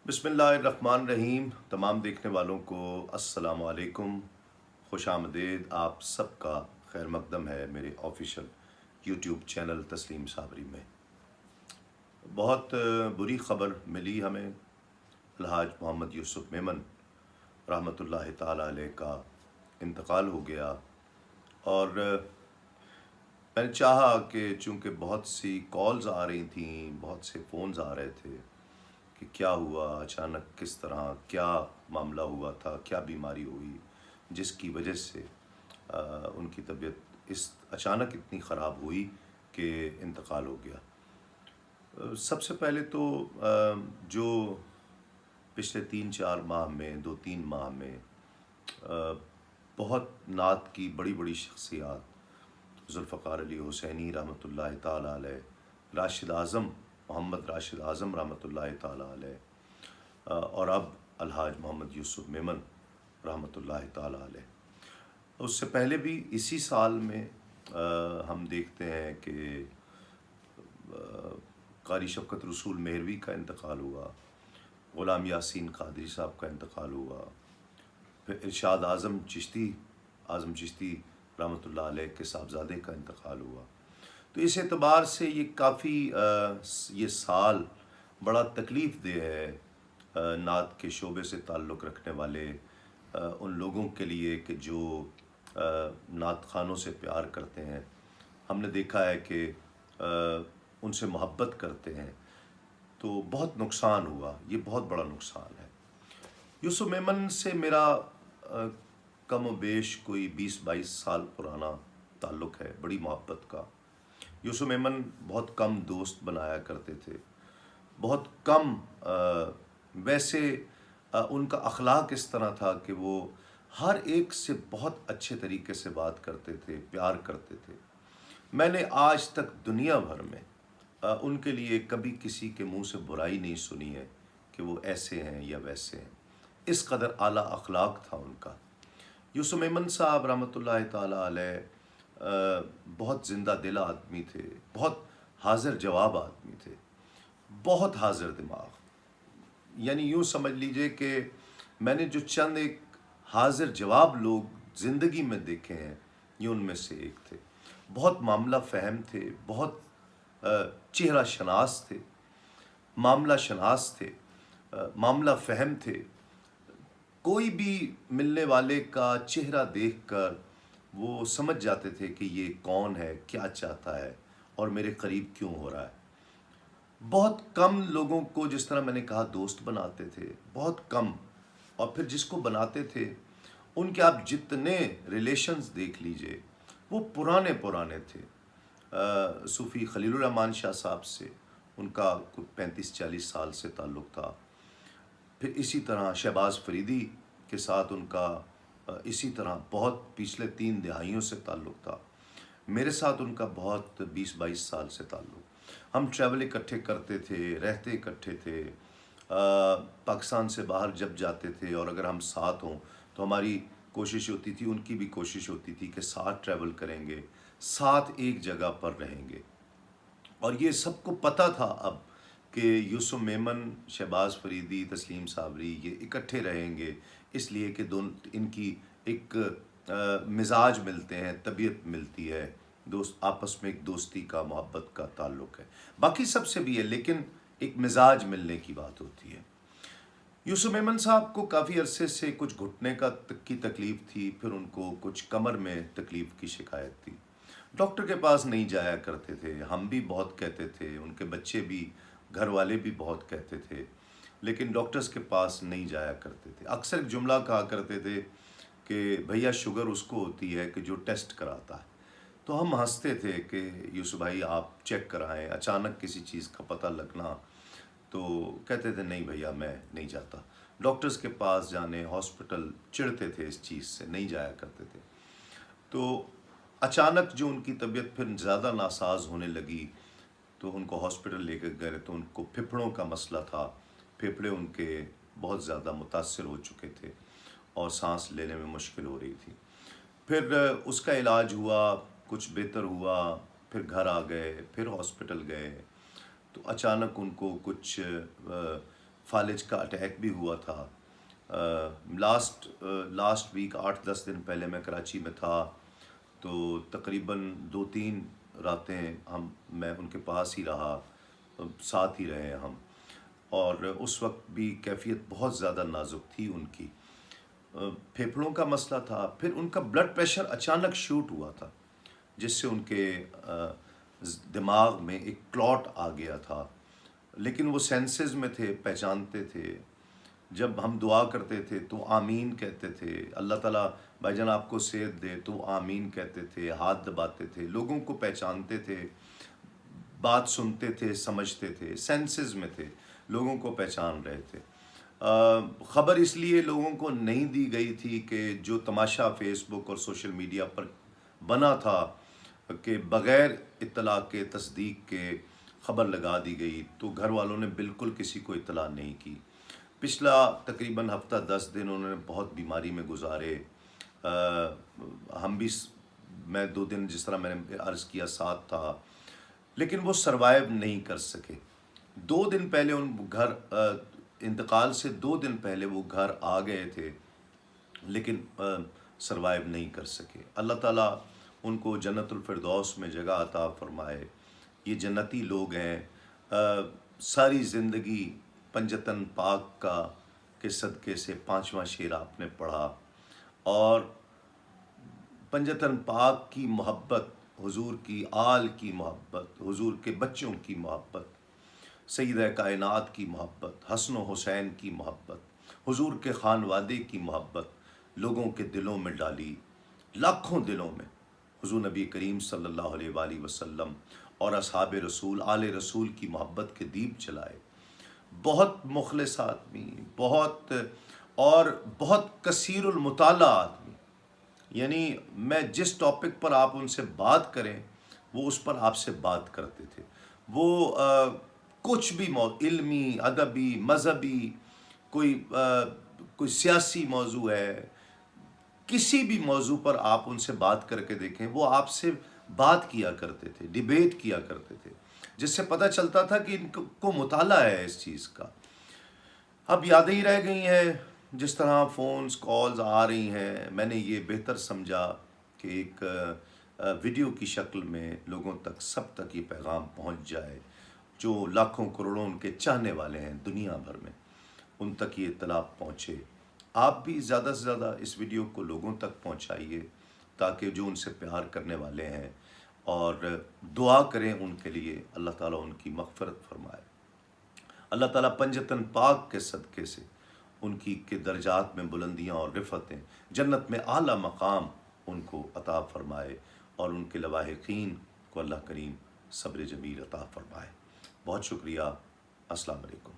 बिस्मिल्लाहिर्रहमानिर्रहीम। तमाम देखने वालों को अस्सलाम वालेकुम, खुश आमदीद। आप सबका खैर मकदम है मेरे ऑफिशियल यूट्यूब चैनल तस्लीम साबरी में। बहुत बुरी ख़बर मिली हमें, अलहाज मोहम्मद यूसुफ मेमन रहमतुल्लाहि ताला अलैह का इंतकाल हो गया। और मैंने चाहा कि चूँकि बहुत सी कॉल्स आ रही थीं, बहुत से फ़ोन्स आ रहे थे कि क्या हुआ अचानक, किस तरह, क्या मामला हुआ था, क्या बीमारी हुई जिसकी वजह से उनकी तबीयत इस अचानक इतनी ख़राब हुई कि इंतकाल हो गया। सबसे पहले तो जो पिछले 3-4 माह में, 2-3 माह में बहुत नात की बड़ी बड़ी शख्सियात, ज़ुल्फ़िकार अली हुसैनी रहमतुल्लाहि ताला अलैह, राशिद आज़म मोहम्मद राशिद आज़म रहमतुल्लाहि ताला अलैह, और अब अलहाज मोहम्मद यूसुफ मेमन रहमतुल्लाहि ताला अलैह। उससे पहले भी इसी साल में हम देखते हैं कि क़ारी शफ़क़त रसूल मेहरवी का इंतकाल हुआ, ग़ुलाम यासीन क़ादरी साहब का इंतकाल हुआ, फिर इरशाद आज़म चिश्ती रहमतुल्लाह अलैह के साहबज़ादे का इंतकाल हुआ। तो इस एतबार से ये काफ़ी ये साल बड़ा तकलीफ़ देह है नात के शोबे से ताल्लुक़ रखने वाले उन लोगों के लिए कि जो नात ख़ानों से प्यार करते हैं। हमने देखा है कि उनसे मोहब्बत करते हैं, तो बहुत नुकसान हुआ, ये बहुत बड़ा नुकसान है। यूसुफ मेमन से मेरा कम व बेश कोई 20-22 साल पुराना ताल्लुक़ है, बड़ी मोहब्बत का। यूसुफ मेमन बहुत कम दोस्त बनाया करते थे, बहुत कम वैसे उनका अखलाक इस तरह था कि वो हर एक से बहुत अच्छे तरीके से बात करते थे, प्यार करते थे। मैंने आज तक दुनिया भर में उनके लिए कभी किसी के मुंह से बुराई नहीं सुनी है कि वो ऐसे हैं या वैसे हैं। इस कदर आला अखलाक था उनका। यूसुफ मेमन साहब रहमतुल्लाहि ताला अलैह बहुत ज़िंदा दिल आदमी थे, बहुत हाजिर जवाब आदमी थे, बहुत हाजिर दिमाग। यानी यूँ समझ लीजिए कि मैंने जो चंद एक हाजिर जवाब लोग ज़िंदगी में देखे हैं, ये उनमें से एक थे। बहुत मामला फ़हम थे, बहुत चेहरा शनास थे, मामला शनास थे, मामला फ़हम थे। कोई भी मिलने वाले का चेहरा देखकर वो समझ जाते थे कि ये कौन है, क्या चाहता है और मेरे करीब क्यों हो रहा है। बहुत कम लोगों को, जिस तरह मैंने कहा, दोस्त बनाते थे, बहुत कम। और फिर जिसको बनाते थे उनके आप जितने रिलेशंस देख लीजिए वो पुराने पुराने थे। सूफ़ी खलीलुर रहमान शाह साहब से उनका 35-40 साल से ताल्लुक़ था। फिर इसी तरह शहबाज फरीदी के साथ उनका इसी तरह बहुत पिछले 3 दहाइयों से ताल्लुक़ था। मेरे साथ उनका बहुत 20-22 साल से ताल्लुक़। हम ट्रैवल इकट्ठे करते थे, रहते इकट्ठे थे। पाकिस्तान से बाहर जब जाते थे और अगर हम साथ हों तो हमारी कोशिश होती थी, उनकी भी कोशिश होती थी कि साथ ट्रैवल करेंगे, साथ एक जगह पर रहेंगे। और ये सबको पता था अब कि यूसुफ मेमन, शहबाज फरीदी, तस्लीम साबरी ये इकट्ठे रहेंगे, इसलिए कि दोनों इनकी एक मिजाज मिलते हैं, तबीयत मिलती है, दोस्त आपस में एक दोस्ती का, मोहब्बत का ताल्लुक़ है। बाकी सबसे भी है, लेकिन एक मिजाज मिलने की बात होती है। यूसुफ मेमन साहब को काफ़ी अरसे से कुछ घुटने की तकलीफ़ थी, फिर उनको कुछ कमर में तकलीफ़ की शिकायत थी। डॉक्टर के पास नहीं जाया करते थे, हम भी बहुत कहते थे, उनके बच्चे भी, घर वाले भी बहुत कहते थे, लेकिन डॉक्टर्स के पास नहीं जाया करते थे। अक्सर एक जुमला कहा करते थे कि भैया शुगर उसको होती है कि जो टेस्ट कराता है। तो हम हंसते थे कि यूसुफ भाई आप चेक कराएं, अचानक किसी चीज़ का पता लगना। तो कहते थे नहीं भैया मैं नहीं जाता। डॉक्टर्स के पास जाने, हॉस्पिटल चिढ़ते थे, इस चीज़ से नहीं जाया करते थे। तो अचानक जो उनकी तबीयत फिर ज़्यादा नासाज होने लगी तो उनको हॉस्पिटल लेकर गए तो उनको फेफड़ों का मसला था। फेफड़े उनके बहुत ज़्यादा मुतासर हो चुके थे और सांस लेने में मुश्किल हो रही थी। फिर उसका इलाज हुआ, कुछ बेहतर हुआ, फिर घर आ गए, फिर हॉस्पिटल गए। तो अचानक उनको कुछ فالج کا اٹیک بھی ہوا تھا. لاسٹ ویک 8-10 دن پہلے میں کراچی میں تھا، تو تقریباً 2-3 راتیں میں ان کے پاس ہی رہا، ساتھ ہی رہے ہم، اور اس وقت بھی کیفیت بہت زیادہ نازک تھی ان کی. پھیپھڑوں کا مسئلہ تھا، پھر ان کا بلڈ پریشر اچانک شوٹ ہوا تھا، جس سے ان کے دماغ میں ایک کلاٹ آ گیا تھا. لیکن وہ سینسز میں تھے، پہچانتے تھے. جب ہم دعا کرتے تھے تو آمین کہتے تھے، اللہ تعالیٰ بھائی جان آپ کو صحت دے، تو آمین کہتے تھے، ہاتھ دباتے تھے، لوگوں کو پہچانتے تھے، بات سنتے تھے، سمجھتے تھے، سینسز میں تھے، لوگوں کو پہچان رہے تھے. خبر اس لیے لوگوں کو نہیں دی گئی تھی کہ جو تماشا فیس بک اور سوشل میڈیا پر بنا تھا کہ بغیر اطلاع کے، تصدیق کے خبر لگا دی گئی، تو گھر والوں نے بالکل کسی کو اطلاع نہیں کی. پچھلا تقریباً ہفتہ 10 دن انہوں نے بہت بیماری میں گزارے. ہم بھی، میں 2 دن جس طرح میں نے عرض کیا ساتھ تھا، لیکن وہ سروائیو نہیں کر سکے. 2 دن پہلے ان گھر انتقال سے 2 دن پہلے وہ گھر آ گئے تھے، لیکن سروائیو نہیں کر سکے. اللہ تعالیٰ ان کو جنت الفردوس میں جگہ عطا فرمائے. یہ جنتی لوگ ہیں. ساری زندگی پنجتن پاک کا کے صدقے سے 5واں شعر آپ نے پڑھا، اور پنجتن پاک کی محبت، حضور کی آل کی محبت، حضور کے بچوں کی محبت، سیدہ کائنات کی محبت، حسن و حسین کی محبت، حضور کے خانوادے کی محبت لوگوں کے دلوں میں ڈالی، لاکھوں دلوں میں حضور نبی کریم صلی اللہ علیہ وآلہ وسلم اور اصحاب رسول، آل رسول کی محبت کے دیپ جلائے. بہت مخلص آدمی، بہت کثیر المطالعہ آدمی. یعنی میں جس ٹاپک پر آپ ان سے بات کریں وہ اس پر آپ سے بات کرتے تھے. وہ کچھ بھی علمی، ادبی، مذہبی، کوئی سیاسی موضوع ہے، کسی بھی موضوع پر آپ ان سے بات کر کے دیکھیں، وہ آپ سے بات کیا کرتے تھے، ڈیبیٹ کیا کرتے تھے، جس سے پتہ چلتا تھا کہ ان کو مطالعہ ہے اس چیز کا. اب یادیں ہی رہ گئی ہیں. جس طرح فونز کالز آ رہی ہیں، میں نے یہ بہتر سمجھا کہ ایک ویڈیو کی شکل میں لوگوں تک، سب تک یہ پیغام پہنچ جائے. جو لاکھوں کروڑوں ان کے چاہنے والے ہیں دنیا بھر میں، ان تک یہ اطلاع پہنچے. آپ بھی زیادہ سے زیادہ اس ویڈیو کو لوگوں تک پہنچائیے، تاکہ جو ان سے پیار کرنے والے ہیں، اور دعا کریں ان کے لیے، اللہ تعالیٰ ان کی مغفرت فرمائے. اللہ تعالیٰ پنجتن پاک کے صدقے سے ان کے درجات میں بلندیاں اور رفعتیں، جنت میں اعلیٰ مقام ان کو عطا فرمائے، اور ان کے لواحقین کو اللہ کریم صبر جمیل عطا فرمائے. بہت شکریہ. السلام علیکم.